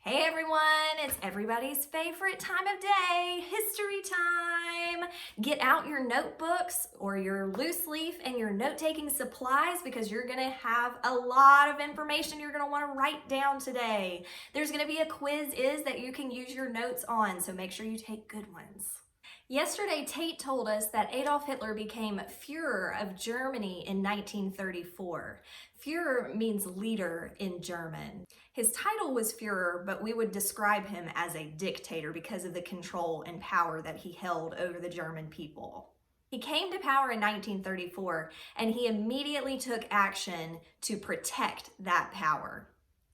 Hey everyone, it's everybody's favorite time of day, history time. Get out your notebooks or your loose leaf and your note-taking supplies because you're gonna have a lot of information you're gonna wanna write down today. There's gonna be a quiz that you can use your notes on, so make sure you take good ones. Yesterday, Tate told us that Adolf Hitler became Führer of Germany in 1934. Führer means leader in German. His title was Führer, but we would describe him as a dictator because of the control and power that he held over the German people. He came to power in 1934, and he immediately took action to protect that power.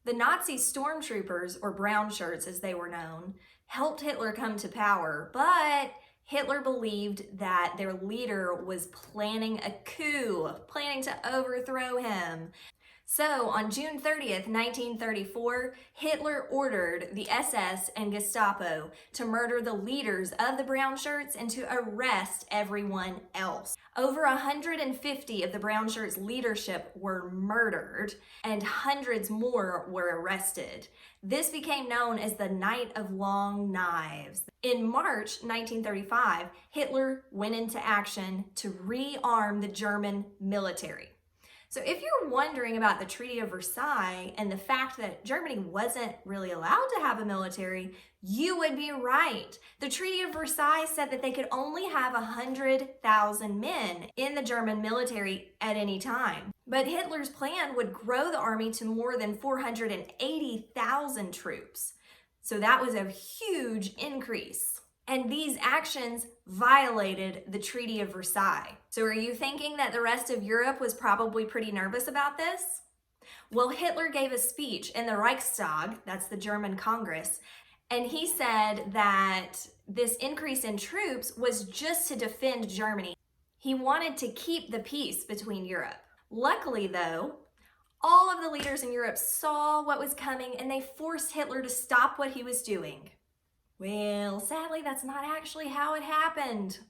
The Nazi stormtroopers, or brown shirts as they were known, helped Hitler come to power, but Hitler believed that their leader was planning a coup, planning to overthrow him. So on June 30th, 1934, Hitler ordered the SS and Gestapo to murder the leaders of the brown shirts and to arrest everyone else. Over 150 of the brown shirts' leadership were murdered and hundreds more were arrested. This became known as the Night of Long Knives. In March 1935, Hitler went into action to rearm the German military. So if you're wondering about the Treaty of Versailles and the fact that Germany wasn't really allowed to have a military, you would be right. The Treaty of Versailles said that they could only have 100,000 men in the German military at any time. But Hitler's plan would grow the army to more than 480,000 troops. So that was a huge increase. And these actions violated the Treaty of Versailles. So are you thinking that the rest of Europe was probably pretty nervous about this? Well, Hitler gave a speech in the Reichstag, that's the German Congress, and he said that this increase in troops was just to defend Germany. He wanted to keep the peace between Europe. Luckily, though, all of the leaders in Europe saw what was coming and they forced Hitler to stop what he was doing. Well, sadly, that's not actually how it happened.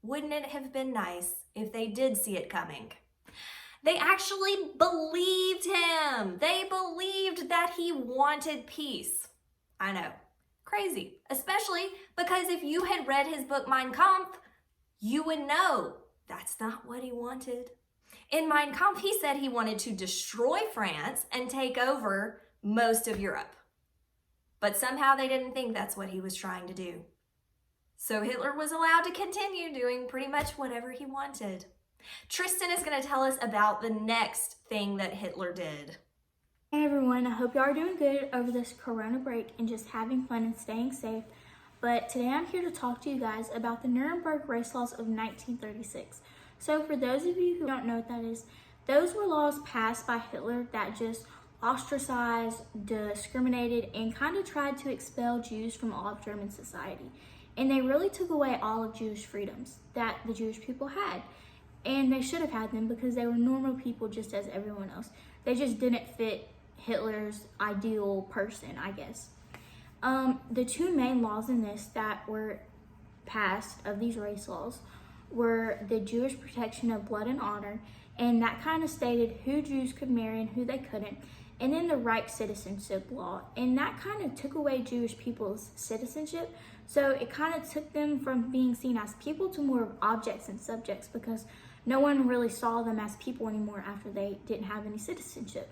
Wouldn't it have been nice if they did see it coming? They actually believed him. They believed that he wanted peace. I know, crazy, especially because if you had read his book Mein Kampf, you would know that's not what he wanted. In Mein Kampf, he said he wanted to destroy France and take over most of Europe. But somehow they didn't think that's what he was trying to do. So Hitler was allowed to continue doing pretty much whatever he wanted. Tristan is going to tell us about the next thing that Hitler did. Hey everyone, I hope y'all are doing good over this corona break and just having fun and staying safe. But today I'm here to talk to you guys about the Nuremberg race laws of 1936. So for those of you who don't know what that is, those were laws passed by Hitler that just ostracized, discriminated, and kind of tried to expel Jews from all of German society. And they really took away all of Jewish freedoms that the Jewish people had. And they should have had them because they were normal people just as everyone else. They just didn't fit Hitler's ideal person, I guess. The two main laws in this that were passed of these race laws were the Jewish Protection of Blood and Honor, and that kind of stated who Jews could marry and who they couldn't. And then the Reich citizenship law, and that kind of took away Jewish people's citizenship. So it kind of took them from being seen as people to more of objects and subjects because no one really saw them as people anymore after they didn't have any citizenship.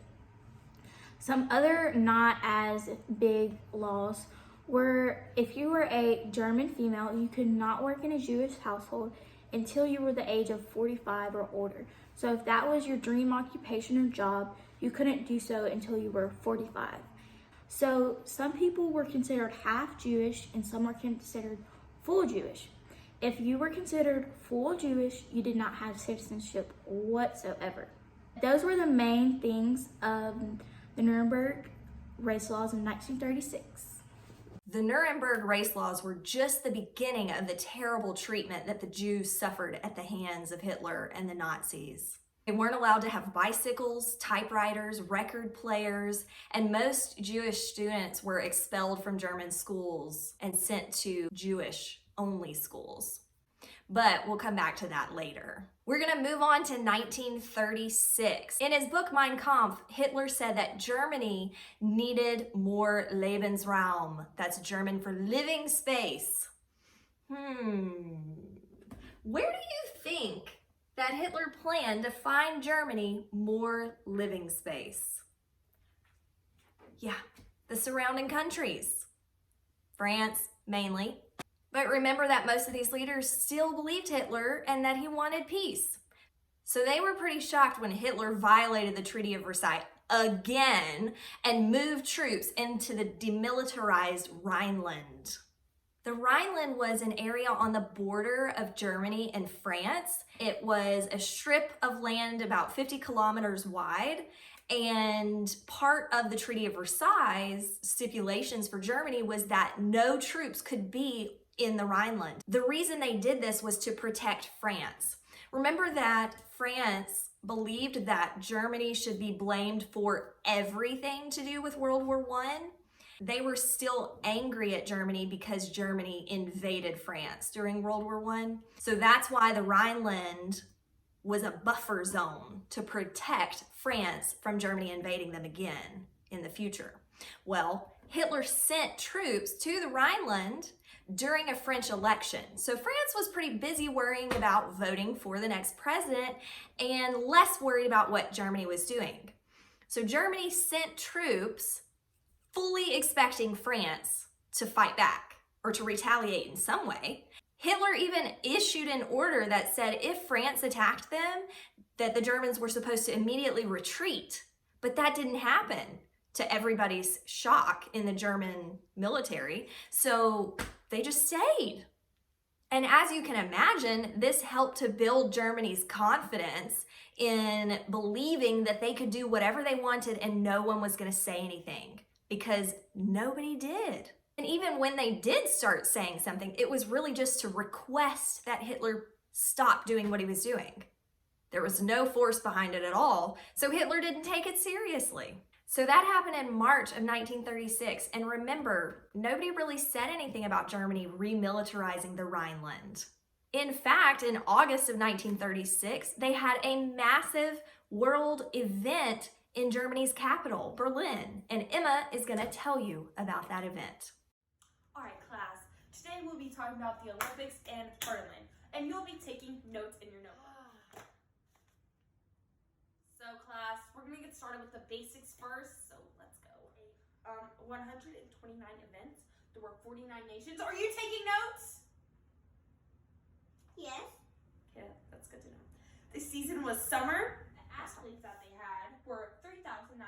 Some other not as big laws were if you were a German female, you could not work in a Jewish household until you were the age of 45 or older. So if that was your dream occupation or job, you couldn't do so until you were 45. So some people were considered half Jewish and some were considered full Jewish. If you were considered full Jewish, you did not have citizenship whatsoever. Those were the main things of the Nuremberg race laws in 1936. The Nuremberg race laws were just the beginning of the terrible treatment that the Jews suffered at the hands of Hitler and the Nazis. They weren't allowed to have bicycles, typewriters, record players, and most Jewish students were expelled from German schools and sent to Jewish-only schools. but we'll come back to that later. We're gonna move on to 1936. In his book Mein Kampf, Hitler said that Germany needed more Lebensraum. That's German for living space. Where do you think that Hitler planned to find Germany more living space? Yeah, the surrounding countries. France, mainly. But remember that most of these leaders still believed Hitler and that he wanted peace. So they were pretty shocked when Hitler violated the Treaty of Versailles again and moved troops into the demilitarized Rhineland. The Rhineland was an area on the border of Germany and France. It was a strip of land about 50 kilometers wide, and part of the Treaty of Versailles stipulations for Germany was that no troops could be in the Rhineland. The reason they did this was to protect France. Remember that France believed that Germany should be blamed for everything to do with World War I. They were still angry at Germany because Germany invaded France during World War I. So that's why the Rhineland was a buffer zone to protect France from Germany invading them again in the future. Well, Hitler sent troops to the Rhineland during a French election. So France was pretty busy worrying about voting for the next president and less worried about what Germany was doing. So Germany sent troops fully expecting France to fight back or to retaliate in some way. Hitler even issued an order that said if France attacked them, that the Germans were supposed to immediately retreat. But that didn't happen, to everybody's shock in the German military. So they just stayed. And as you can imagine, this helped to build Germany's confidence in believing that they could do whatever they wanted and no one was going to say anything, because nobody did. And even when they did start saying something, it was really just to request that Hitler stop doing what he was doing. There was no force behind it at all, so Hitler didn't take it seriously. So that happened in March of 1936, and remember, nobody really said anything about Germany remilitarizing the Rhineland. In fact, in August of 1936, they had a massive world event in Germany's capital, Berlin, and Emma is going to tell you about that event. All right, class. Today we'll be talking about the Olympics and Berlin, and you'll be taking notes in your notebook. So, class, we're going to get started with the basics first, so let's go. 129 events. There were 49 nations. Are you taking notes? Yes. Okay, that's good to know. The season was summer. The athletes that they had were 3,963,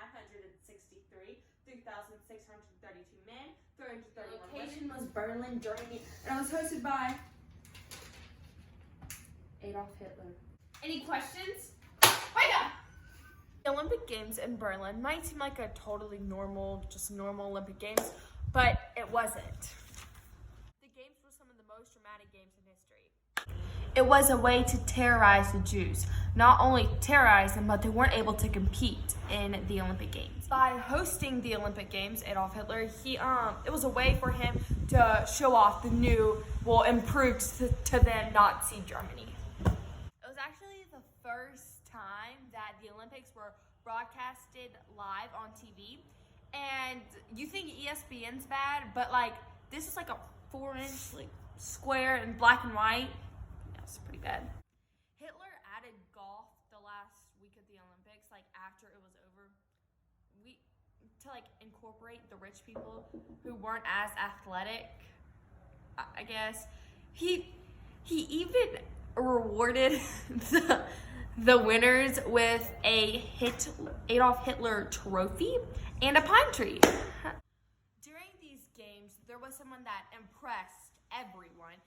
3,632 men, 331 women. The location was Berlin, Germany, and it was hosted by Adolf Hitler. Any questions? Wake up! The Olympic Games in Berlin might seem like a totally normal Olympic Games, but it wasn't. The Games were some of the most dramatic games in history. It was a way to terrorize the Jews. Not only terrorize them, but they weren't able to compete in the Olympic Games. By hosting the Olympic Games, Adolf Hitler, it was a way for him to show off the new, improved to them Nazi Germany. It was actually the first time that the Olympics were broadcasted live on TV. And you think ESPN's bad, but this is like a 4-inch square in black and white. It's pretty bad. Hitler added golf the last week of the Olympics, after it was over, to incorporate the rich people who weren't as athletic, I guess. He even rewarded the winners with a Adolf Hitler trophy and a pine tree. During these games, there was someone that impressed everyone.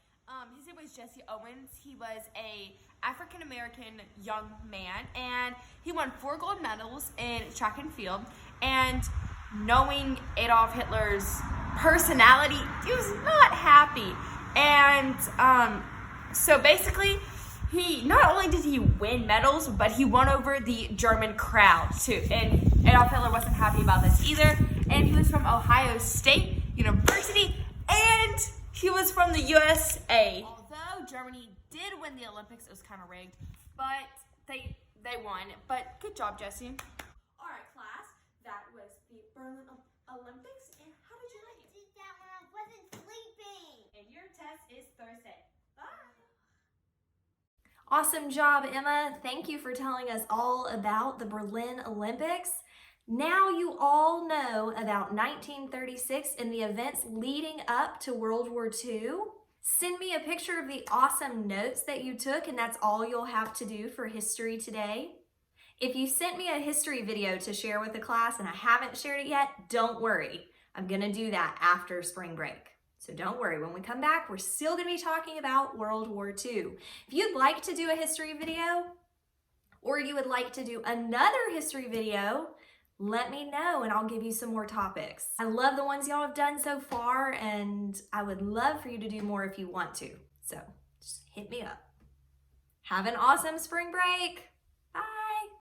His name was Jesse Owens. He was a African-American young man, and he won 4 gold medals in track and field. And knowing Adolf Hitler's personality, he was not happy. And so basically, he not only did he win medals, but he won over the German crowd too. And Adolf Hitler wasn't happy about this either. And he was from Ohio State University, and he was from the USA. Although Germany did win the Olympics. It was kind of rigged, but they won. But good job, Jessie. All right, class. That was the Berlin Olympics. And how did you like it? I did that when I wasn't sleeping. And your test is Thursday. Bye. Awesome job, Emma. Thank you for telling us all about the Berlin Olympics. Now you all know about 1936 and the events leading up to World War II. Send me a picture of the awesome notes that you took, and that's all you'll have to do for history today. If you sent me a history video to share with the class and I haven't shared it yet, don't worry. I'm gonna do that after spring break. So don't worry, when we come back, we're still gonna be talking about World War II. If you'd like to do a history video, or you would like to do another history video, let me know and I'll give you some more topics. I love the ones y'all have done so far, and I would love for you to do more if you want to. So just hit me up. Have an awesome spring break.